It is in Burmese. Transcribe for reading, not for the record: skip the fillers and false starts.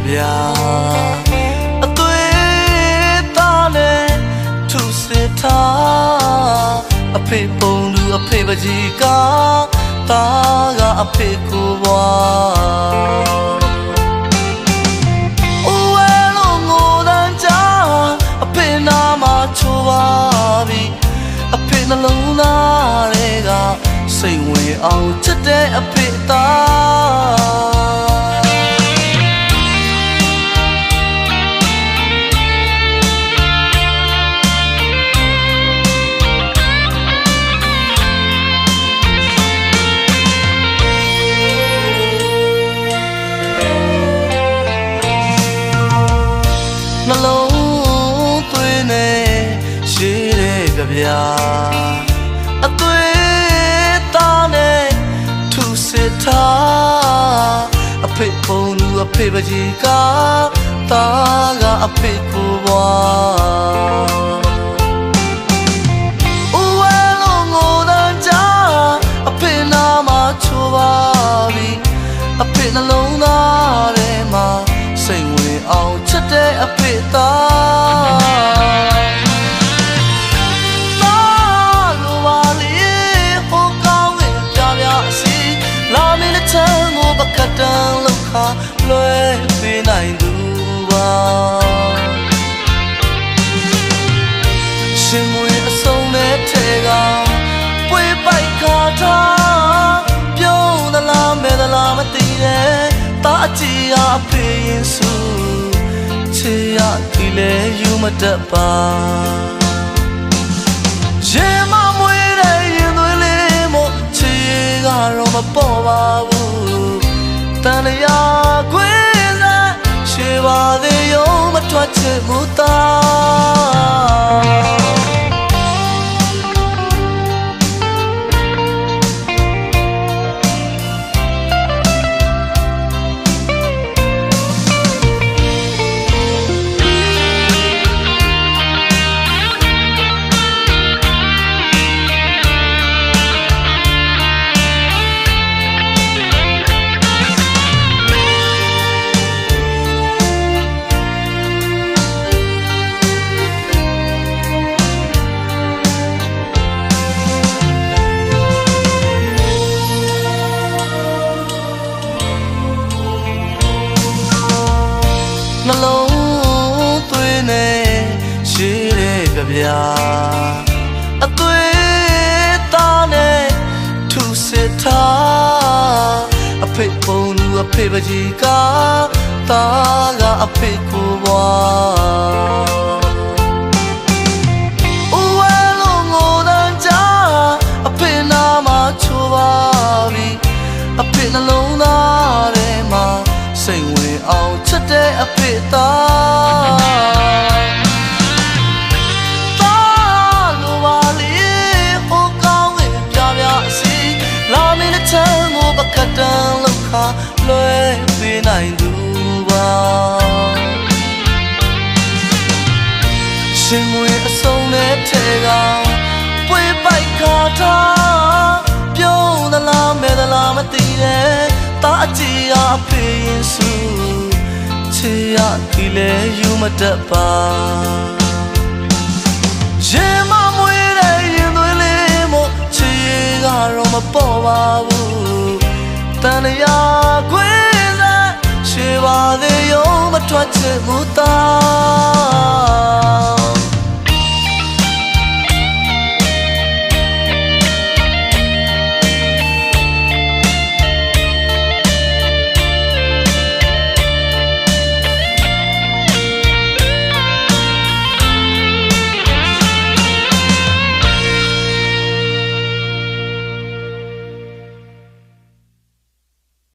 ဗျာအသွေးသားနဲ့ထုစစ်ထားအဖေပုံလူအဖေပကြီးကတာကအဖေကိုဘွားအိုးဝဲလုံးငိုတန်းကြအဖေနာမှာချိုးပါပြီအဖေနှလုံးသားတွေကစိတ်ဝင်အောင်ချစ်တဲ့အဖေသားနှလုံးသွေးနဲ့ရှိတဲ့ကြဗျာအသွေးသားနဲ့ထုစစ်ထားအဖေပုံလူအဖေပကြီးကတာကအဖေကိုဘွားအိုးဝဲလုံးငိုတန်းကြအဖေနာမှာချိုးပါပြီအဖေနှလုံးသားထဲမှာစိတ်ဝင်အောင်ချစ်တဲ့အဖေသားလိုပါလေဟိုကောင်းဝင်ပြပြစီလာမင်းတဲ့ချမ်းကိုပကတန်လောက်ခါလွဲပေးနိုင်သူပါရှင်မွေအစုံနဲ့ထဲကပွေပိုက်ခါထားပြုံးသလားမဲသလားမသိတဲ့တာအကြည့်အဖေရင်စုချေရဒီလေယူမတတ်ပါရေမမွေးတဲ့ရင်သွေးလေးမို့ချေကတော့မပေါ်ပါဘူးတန်လျာခွေးစားရှေပါသေးရုံမထွက်ချင်ဘူးသားနှလုံးသွေးနဲ့ရှိတဲ့ကြဗျာအသွေးသားနဲ့ထုစစ်ထားအဖေပုံလူအဖေပကြီးကတာကအဖေကိုဘွားအိုးဝဲလုံးငိုတန်းကြအဖေနာမှာချိုးပါပြီအဖေနှလုံးသားထဲမှာစိတ်ဝင်အောင်ချစ်တဲ့အဖေသားလိုပါလေဟိုကောင်းဝင်ပြပြစီလာမင်းတဲ့ချမ်းကိုပကတန်လောက်ခါလွဲပေးနိုင်သူပါရှင်မွေအစုံနဲ့ထဲကပွေပိုက်ခါထားပြုံးသလားမဲသလားမသိတဲ့တာအကြည့်အဖေရင်စုချေရဒီလေယူမတတ်ပါရေမမွေးတဲ့ရင်သွေးလေးမို့ချေကတော့မပေါ်ပါဘူးတန်လျာခွေးစားရှေပါသေးရုံမထွက်ချင်ဘူးသား